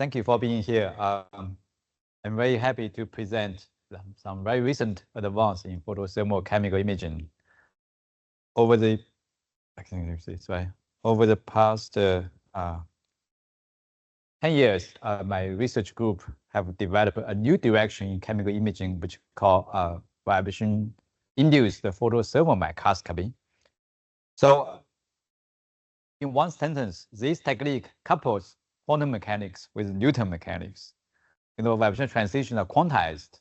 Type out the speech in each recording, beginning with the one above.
Thank you for being here. I'm very happy to present some very recent advances in photothermal chemical imaging. Over the, I think this right. Over the past 10 years, my research group have developed a new direction in chemical imaging, which called vibration-induced photothermal microscopy. So, in one sentence, this technique couples quantum mechanics with Newton mechanics. Vibration transitions are quantized.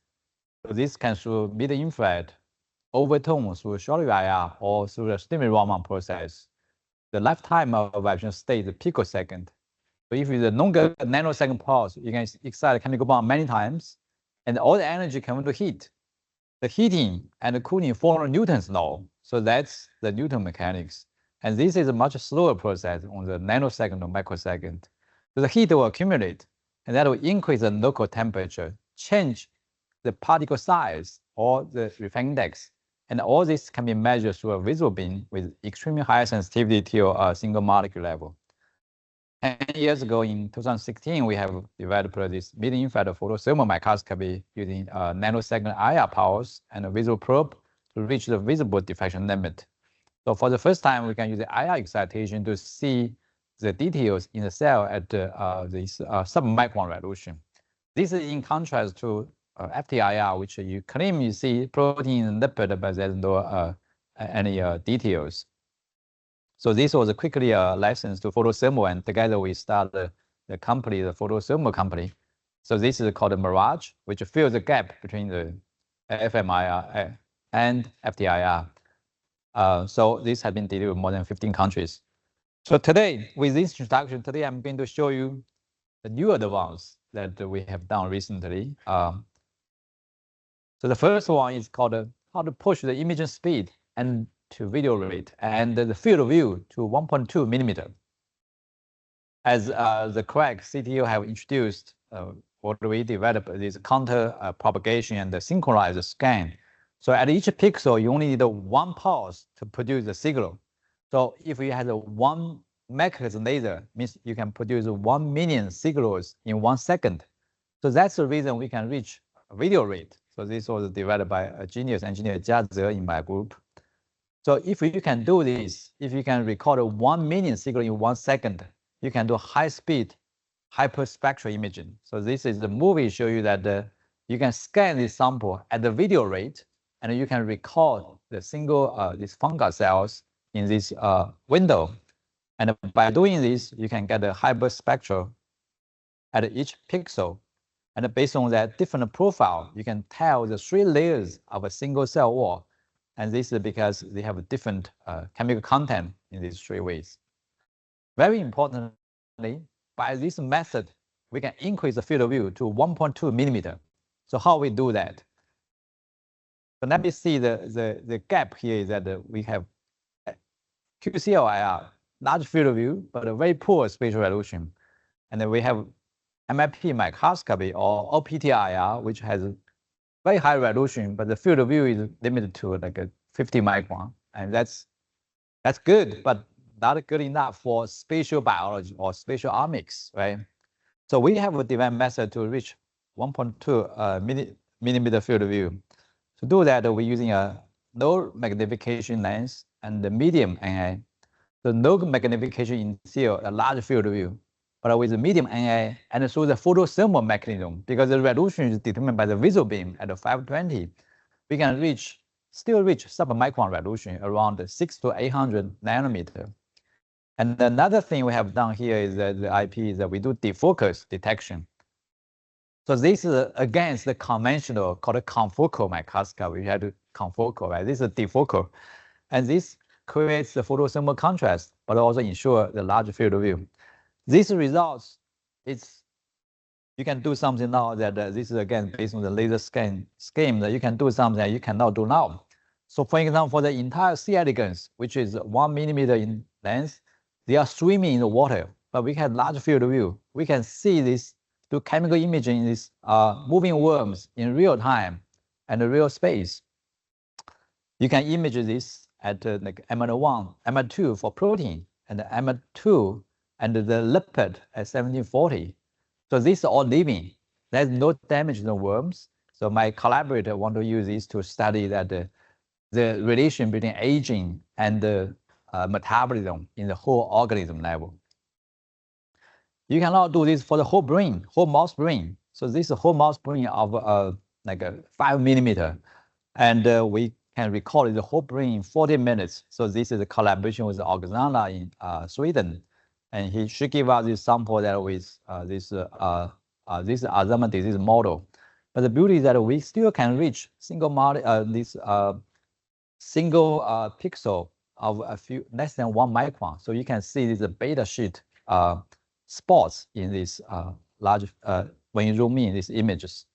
So this can through mid-infrared, overtone through short-wave IR, or through the stimuli-Raman process. The lifetime of vibration state is picosecond. So if it's a longer nanosecond pulse, you can excite a chemical bond many times, and all the energy convert to heat. The heating and the cooling follow Newton's law. So that's the Newton mechanics. And this is a much slower process on the nanosecond or microsecond. So the heat will accumulate, and that will increase the local temperature, change the particle size or the refraction index. And all this can be measured through a visible beam with extremely high sensitivity to a single molecule level. 10 years ago, in 2016, we have developed this mid-infrared photothermal microscopy using nanosecond IR powers and a visual probe to reach the visible diffraction limit. So for the first time, we can use the IR excitation to see the details in the cell at this sub-micron resolution. This is in contrast to FTIR, which you claim you see protein and lipid, but there's no any details. So this was quickly a license to photothermal, and together we started the company, the photothermal company. So this is called a Mirage, which fills the gap between the FMIR and FTIR. So this has been delivered in more than 15 countries. So today, with this introduction, today I'm going to show you the new advance that we have done recently. So the first one is called how to push the imaging speed and to video rate and the field of view to 1.2 millimeter. As the Craig CTO have introduced, what we developed is counter propagation and the synchronized scan. So at each pixel, you only need one pulse to produce the signal. So if you have a 1 megahertz laser, means you can produce 1 million signals in 1 second. So that's the reason we can reach a video rate. So this was developed by a genius engineer, Jia Ze, in my group. So if you can do this, if you can record 1 million signals in 1 second, you can do high-speed, hyperspectral imaging. So this is the movie show you that you can scan this sample at the video rate, and you can record the single these fungal cells in this window. And by doing this, you can get a hyperspectral at each pixel. And based on that different profile, you can tell the 3 layers of a single cell wall. And this is because they have a different chemical content in these 3 ways. Very importantly, by this method, we can increase the field of view to 1.2 millimeter. So how we do that? So let me see the gap here is that we have QCLIR, large field of view, but a very poor spatial resolution. And then we have MIP microscopy or OPTIR, which has very high resolution, but the field of view is limited to like a 50 micron. And that's good, but not good enough for spatial biology or spatial omics, right? So we have a developed method to reach 1.2 millimeter field of view. To do that, we're using a low magnification lens and the medium NA. The low magnification entails a large field of view, but with the medium NA and through the photothermal mechanism, because the resolution is determined by the visual beam at 520, we can still reach sub-micron resolution around 600 to 800 nanometer. And another thing we have done here is that the IP is that we do defocus detection. So this is against the conventional called a confocal microscopy. We have to confocal, right? This is a defocal. And this creates the photothermal contrast, but also ensure the large field of view. These results, you can do something now that this is again based on the laser scan scheme that you can do something that you cannot do now. So for example, for the entire C. elegans, which is 1 millimeter in length, they are swimming in the water, but we have large field of view. We can see this do chemical imaging in these moving worms in real time and real space. You can image this at like M1, M2 for protein, and M2 and the lipid at 1740. So these are all living. There's no damage to the worms. So my collaborator want to use this to study that the relation between aging and the metabolism in the whole organism level. You cannot do this for the whole brain, whole mouse brain. So this is a whole mouse brain of like a 5 millimeter. And we can record the whole brain in 40 minutes. So this is a collaboration with Oksana in Sweden. And she gave us this sample that with this Alzheimer's disease model. But the beauty is that we still can reach single pixel of a few less than 1 micron. So you can see this beta sheet spots in this large when you zoom in these images.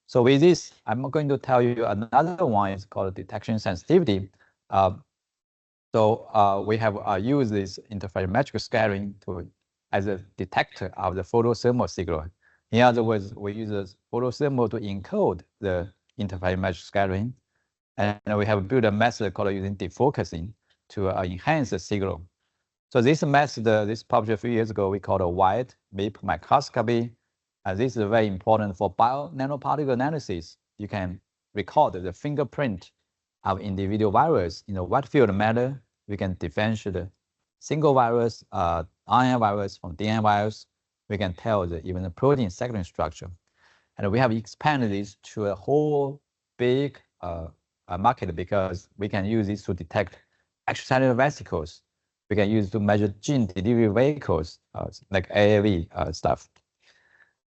So with this, I'm going to tell you another one is called detection sensitivity. We have used this interferometric scattering as a detector of the photothermal signal. In other words, we use the photothermal to encode the interferometric scattering. And we have built a method called using defocusing to enhance the signal. So this method, this published a few years ago, we called a wide MIP microscopy. And this is very important for bio-nanoparticle analysis. You can record the fingerprint of individual virus in a wide field manner. We can differentiate single virus, RNA virus from DNA virus. We can tell even the protein segment structure. And we have expanded this to a whole big market because we can use this to detect extracellular vesicles. We can use it to measure gene delivery vehicles, like AAV stuff.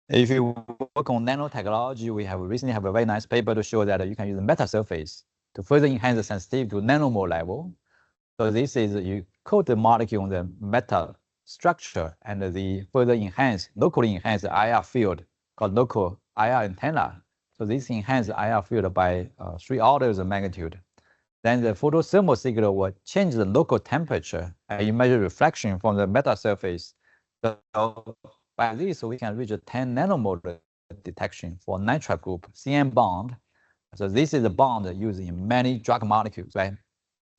If you work on nanotechnology, we have recently have a very nice paper to show that you can use the metasurface to further enhance the sensitivity to nanomole level. So this is you coat the molecule on the meta structure and the further locally enhance the IR field called local IR antenna. So this enhance the IR field by 3 orders of magnitude. Then the photothermal signal will change the local temperature and you measure reflection from the metasurface. So by this, we can reach a 10 nanomolar detection for nitrite group, CN bond. So this is a bond used in many drug molecules, right?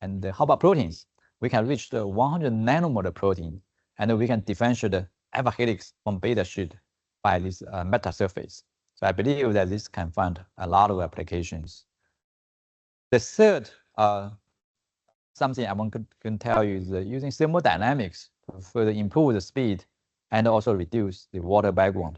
And how about proteins? We can reach the 100 nanomolar protein, and we can differentiate the alpha helix from beta sheet by this metasurface. So I believe that this can find a lot of applications. The third something I want to tell you is using thermodynamics to further improve the speed and also reduce the water background.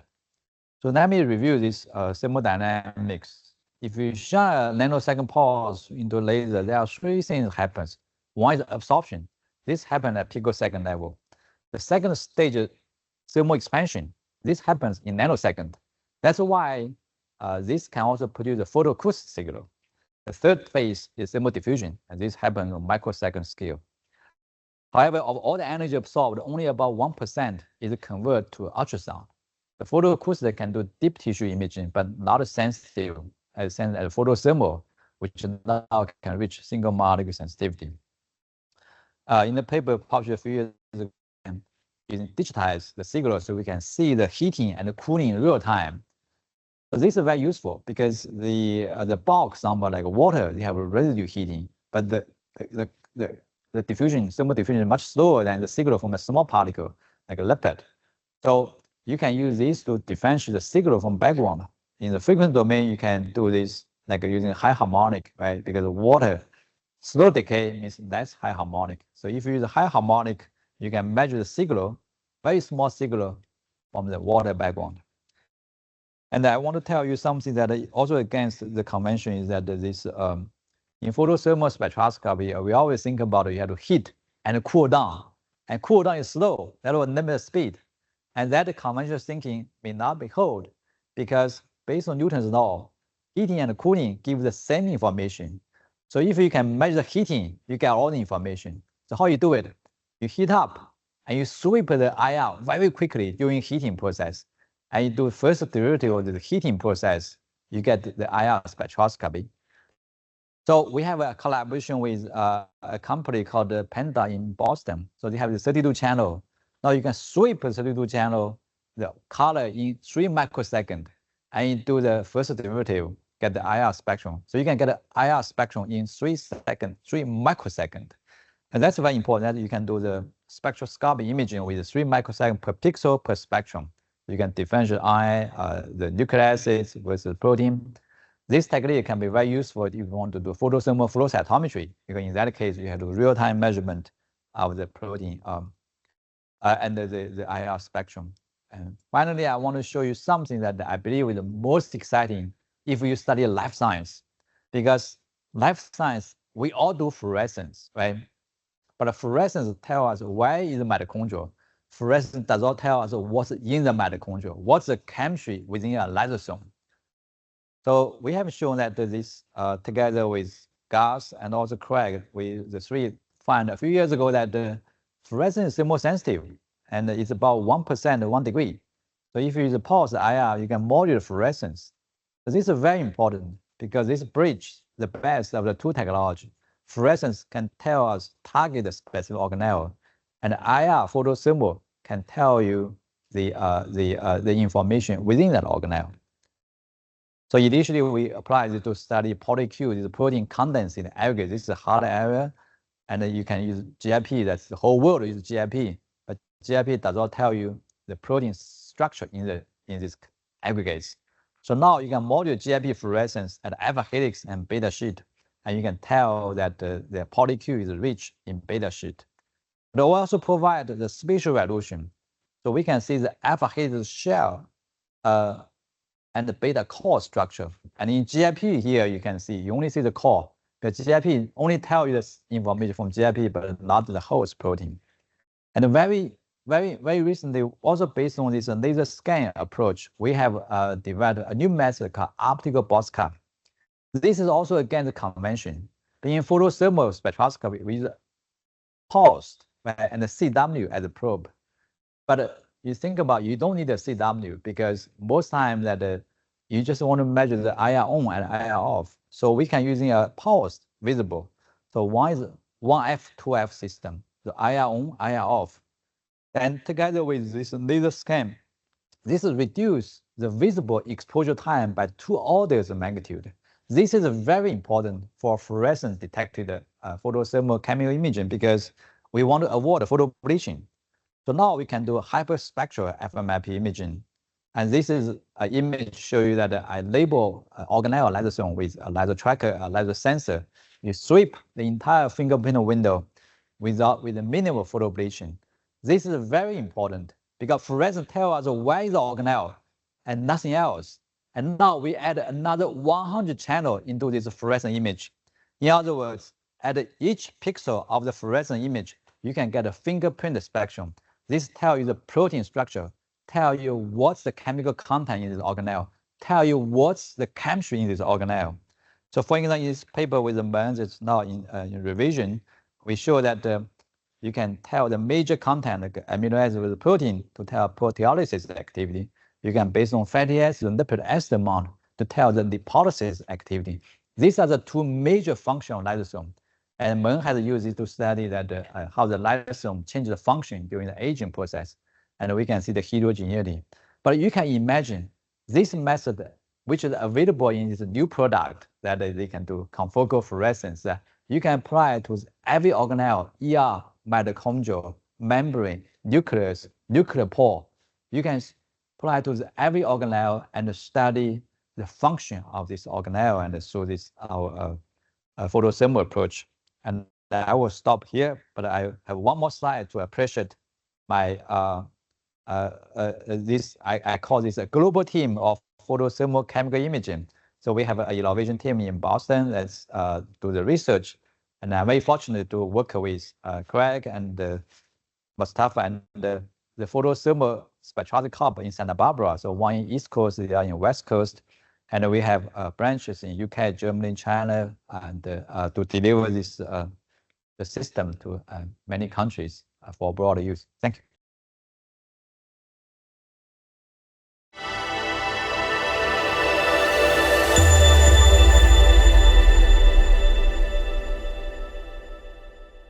So let me review this thermodynamics. If you shine a nanosecond pulse into laser, there are 3 things that happens. One is absorption. This happens at picosecond level. The second stage is thermal expansion. This happens in nanosecond. That's why this can also produce a photoacoustic signal. The third phase is thermal diffusion, and this happens on microsecond scale. However, of all the energy absorbed, only about 1% is converted to ultrasound. The photoacoustic can do deep tissue imaging, but not as sensitive as photothermal, which now can reach single molecule sensitivity. In the paper published a few years ago, using digitize the signal so we can see the heating and the cooling in real time. So this is very useful because the bulk sample like water, they have a residue heating, but the diffusion, thermal diffusion is much slower than the signal from a small particle like a lipid. So you can use this to differentiate the signal from background. In the frequency domain, you can do this like using high harmonic, right? Because water slow decay means less high harmonic. So if you use a high harmonic, you can measure the signal, very small signal from the water background. And I want to tell you something that also against the convention is that this in photothermal spectroscopy, we always think about it, you have to heat and cool down. And cool down is slow, that will limit the speed. And that conventional thinking may not be hold because based on Newton's law, heating and cooling give the same information. So if you can measure heating, you get all the information. So how you do it? You heat up and you sweep the IR very quickly during heating process. And you do first derivative of the heating process, you get the IR spectroscopy. So we have a collaboration with a company called Panda in Boston. So they have the 32 channel. Now you can sweep the 32 channel, the color in 3 microseconds, and you do the first derivative, get the IR spectrum. So you can get an IR spectrum in 3 microseconds. And that's very important that you can do the spectroscopy imaging with 3 microseconds per pixel per spectrum. You can differentiate RNA, the nucleic acids versus protein. This technique can be very useful if you want to do photothermal flow cytometry, because in that case, you have to real-time measurement of the protein and the IR spectrum. And finally, I want to show you something that I believe is the most exciting if you study life science, because life science, we all do fluorescence, right? But fluorescence tells us where is the mitochondria. Fluorescence does not tell us what's in the mitochondria, what's the chemistry within a lysosome. So we have shown that this, together with Gus and also Craig, the three found a few years ago that the fluorescence is more sensitive, and it's about 1%, 1 degree. So if you use a pulse IR, you can modulate fluorescence. So this is very important because this bridge the best of the two technology. Fluorescence can tell us target the specific organelle, and IR photothermal can tell you the information within that organelle. So initially we applied it to study polyQ, the protein contents in the aggregate. This is a hard area, and you can use GIP. That's the whole world uses GIP, but GIP does not tell you the protein structure in these aggregates. So now you can modulate GIP fluorescence at alpha helix and beta sheet, and you can tell that the polyQ is rich in beta sheet. But we also provide the spatial resolution, so we can see the alpha helix shell and the beta core structure. And in GIP here, you can see, you only see the core, but GIP only tell you this information from GIP, but not the host protein. And very recently, also based on this laser scan approach, we have developed a new method called optical box cut. This is also against the convention. In photothermal spectroscopy, we use pulsed, right, and the CW as a probe. But you think about, you don't need a CW because most time that you just want to measure the IR on and IR off. So we can using a pulsed visible. So one is 1F, 2F system, the IR on, IR off. And together with this laser scan, this is reduce the visible exposure time by 2 orders of magnitude. This is very important for fluorescence detected photothermal chemical imaging because we want to avoid photobleaching. So now we can do a hyperspectral FMIP imaging. And this is an image show you that I label organelle lysosome with a laser tracker, a laser sensor. You sweep the entire fingerprint window with a minimal photobleaching. This is very important because fluorescence tells us where is the organelle and nothing else. And now we add another 100 channel into this fluorescent image. In other words, at each pixel of the fluorescent image, you can get a fingerprint spectrum. This tells you the protein structure, tell you what's the chemical content in this organelle, tell you what's the chemistry in this organelle. So for example, in this paper with the Meng, it's now in revision, we show that you can tell the major content, like amino acid with the protein, to tell proteolysis activity. You can, based on fatty acid and lipid acid amount, to tell the lipolysis activity. These are the two major functions of lysosome. And Meng has used it to study that how the lysosome changes the function during the aging process. And we can see the heterogeneity. But you can imagine this method, which is available in this new product that they can do confocal fluorescence, you can apply it to every organelle, ER, mitochondria, membrane, nucleus, nuclear pore. You can apply it to every organelle and study the function of this organelle, and so this our photothermal approach. And I will stop here, but I have one more slide to appreciate my I call this a global team of photothermal chemical imaging. So we have an innovation team in Boston that's do the research, and I'm very fortunate to work with Craig and Mustafa and the photothermal spectroscopy club in Santa Barbara. So one in East Coast, the other in West Coast. And we have branches in UK, Germany, China, and to deliver this the system to many countries for broader use. Thank you.